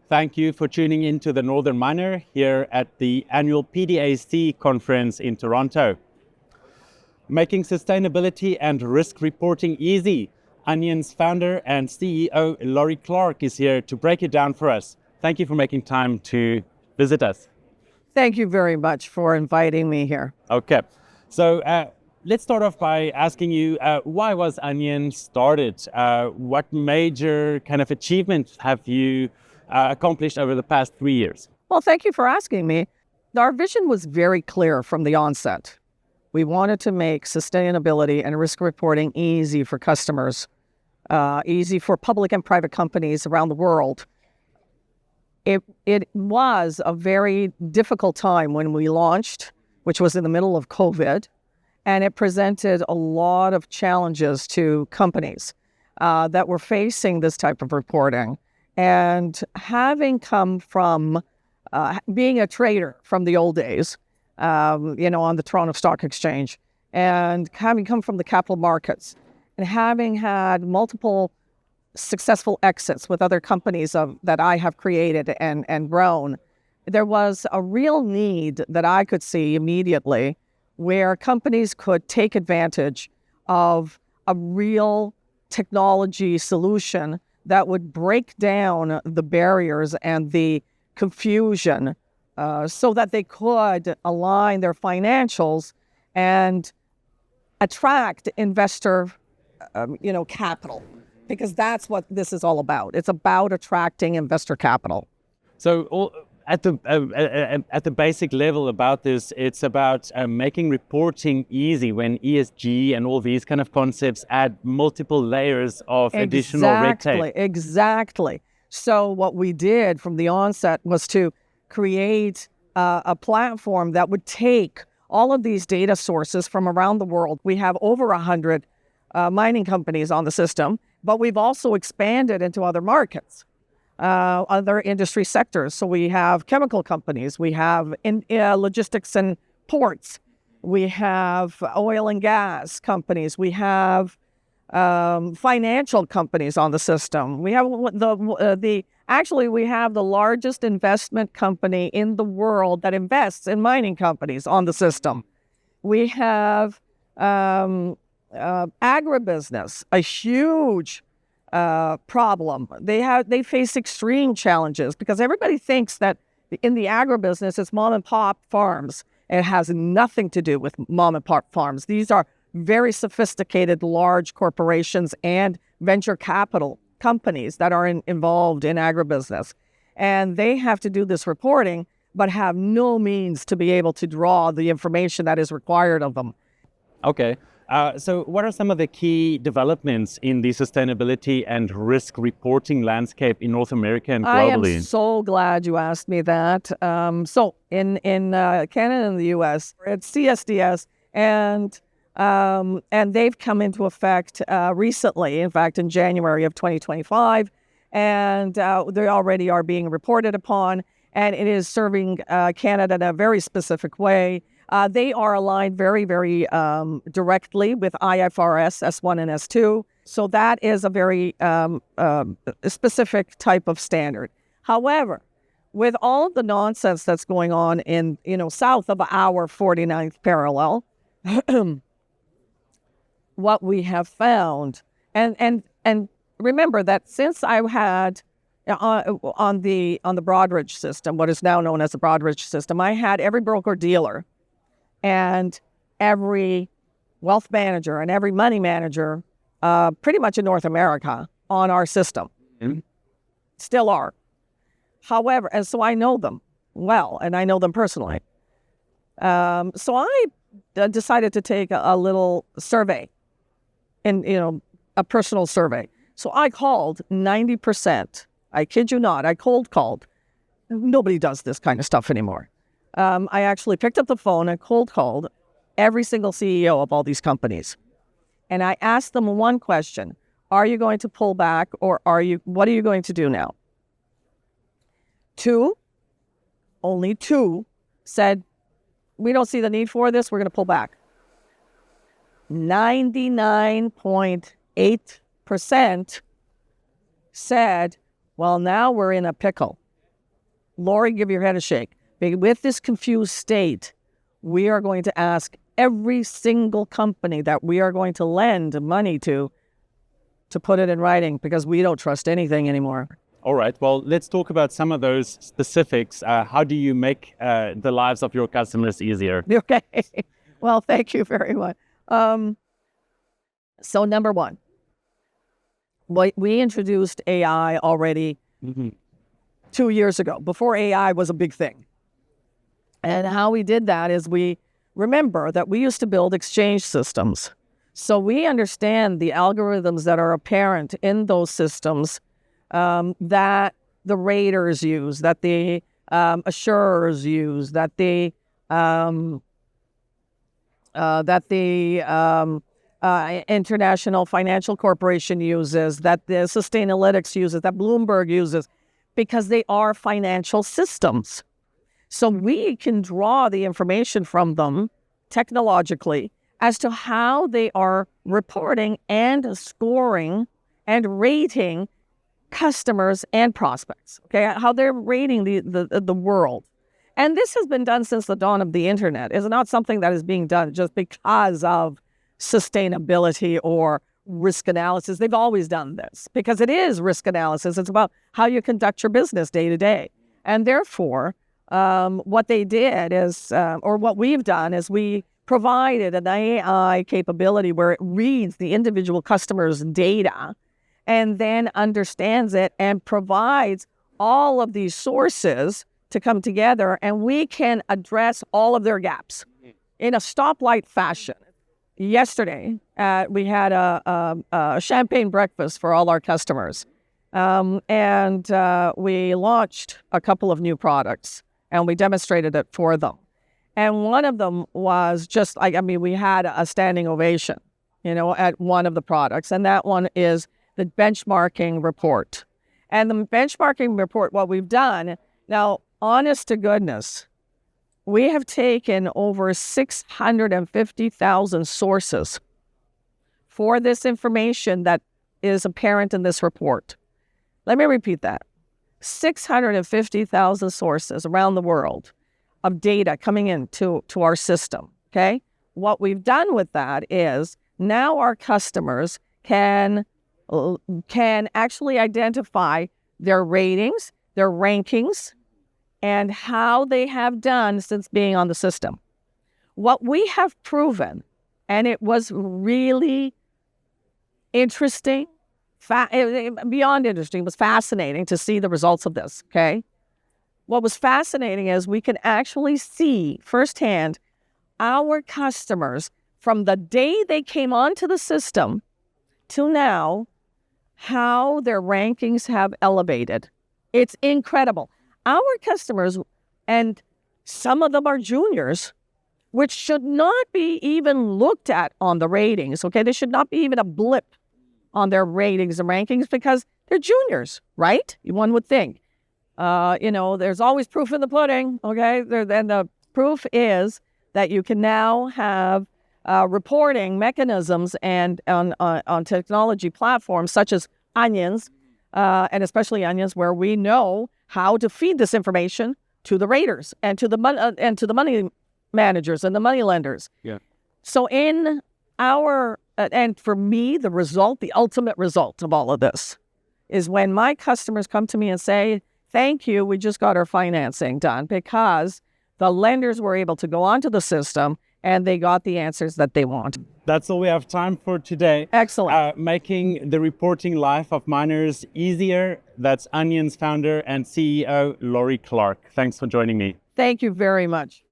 Thank you for tuning in to the Northern Miner here at the annual PDAC conference in Toronto. Making sustainability and risk reporting easy. Onyen's founder and CEO, Laurie Clark, is here to break it down for us. Thank you for making time to visit us. Thank you very much for inviting me here. Okay, so let's start off by asking you, why was Onyen started? What major kind of achievements have you accomplished over the past 3 years? Well, thank you for asking me. Our vision was very clear from the onset. We wanted to make sustainability and risk reporting easy for customers, easy for public and private companies around the world. It was a very difficult time when we launched, which was in the middle of COVID, and it presented a lot of challenges to companies that were facing this type of reporting. And having come from being a trader from the old days, on the Toronto Stock Exchange, and having come from the capital markets, and having had multiple successful exits with other companies that I have created and grown, there was a real need that I could see immediately where companies could take advantage of a real technology solution that would break down the barriers and the confusion so that they could align their financials and attract investor, capital. Because that's what this is all about. It's about attracting investor capital. So at the basic level about this, it's about making reporting easy when ESG and all these kind of concepts add multiple layers of additional red tape. Exactly. So what we did from the onset was to create a platform that would take all of these data sources from around the world. We have over 100 mining companies on the system, but we've also expanded into other markets, other industry sectors. So we have chemical companies, we have logistics and ports, we have oil and gas companies, we have financial companies on the system. We have we have the largest investment company in the world that invests in mining companies on the system. We have agribusiness, a huge problem. They face extreme challenges because everybody thinks that in the agribusiness it's mom and pop farms. It has nothing to do with mom and pop farms. These are very sophisticated large corporations and venture capital companies that are involved in agribusiness. And they have to do this reporting but have no means to be able to draw the information that is required of them. Okay. So what are some of the key developments in the sustainability and risk reporting landscape in North America and globally? I am so glad you asked me that. So in Canada and the US, it's CSDS, and they've come into effect recently, in fact, in January of 2025, and they already are being reported upon, and it is serving Canada in a very specific way. They are aligned very, very directly with IFRS S1 and S2. So that is a very specific type of standard. However, with all of the nonsense that's going on in, south of our 49th parallel, what we have found, and remember that since I had on the Broadridge system, what is now known as the Broadridge system, I had every broker-dealer and every wealth manager and every money manager pretty much in North America on our system. Mm-hmm. Still are. However, and so I know them well, and I know them personally. So I decided to take a little survey, and a personal survey. So I called 90%. I kid you not, I cold called. Nobody does this kind of stuff anymore. I actually picked up the phone and cold called every single CEO of all these companies. And I asked them one question: are you going to pull back, or what are you going to do now? Only two said, we don't see the need for this, we're going to pull back. 99.8% said, well, now we're in a pickle. Laurie, give your head a shake. With this confused state, we are going to ask every single company that we are going to lend money to put it in writing, because we don't trust anything anymore. All right, well, let's talk about some of those specifics. How do you make the lives of your customers easier? Okay. Well, thank you very much. So number one, we introduced AI already 2 years ago, before AI was a big thing. And how we did that is we remember that we used to build exchange systems. So we understand the algorithms that are apparent in those systems that the raters use, that the assurers use, that the International Financial Corporation uses, that the Sustainalytics uses, that Bloomberg uses, because they are financial systems. So we can draw the information from them technologically as to how they are reporting and scoring and rating customers and prospects, okay? How they're rating the world. And this has been done since the dawn of the internet. It's not something that is being done just because of sustainability or risk analysis. They've always done this because it is risk analysis. It's about how you conduct your business day to day. And therefore, what they did is, or what we've done is we provided an AI capability where it reads the individual customer's data and then understands it and provides all of these sources to come together, and we can address all of their gaps in a stoplight fashion. Yesterday, we had a champagne breakfast for all our customers, and we launched a couple of new products, and we demonstrated it for them. And one of them was just like, we had a standing ovation, at one of the products, and that one is the benchmarking report. And the benchmarking report, what we've done, now, honest to goodness, we have taken over 650,000 sources for this information that is apparent in this report. Let me repeat that. 650,000 sources around the world of data coming into our system, okay? What we've done with that is now our customers can actually identify their ratings, their rankings, and how they have done since being on the system. What we have proven, and it was really interesting, beyond interesting, it was fascinating to see the results of this, okay? What was fascinating is we can actually see firsthand our customers from the day they came onto the system till now, how their rankings have elevated. It's incredible. Our customers, and some of them are juniors, which should not be even looked at on the ratings, okay? There should not be even a blip on their ratings and rankings because they're juniors, right? One would think. There's always proof in the pudding, okay? And the proof is that you can now have reporting mechanisms and on technology platforms such as Onyens, and especially Onyens, where we know how to feed this information to the raters and to the money managers and the money lenders. Yeah. So in our and for me, the ultimate result of all of this is when my customers come to me and say, "Thank you, we just got our financing done," because the lenders were able to go onto the system and they got the answers that they want. That's all we have time for today. Excellent. Making the reporting life of miners easier. That's Onyen's founder and CEO, Laurie Clark. Thanks for joining me. Thank you very much.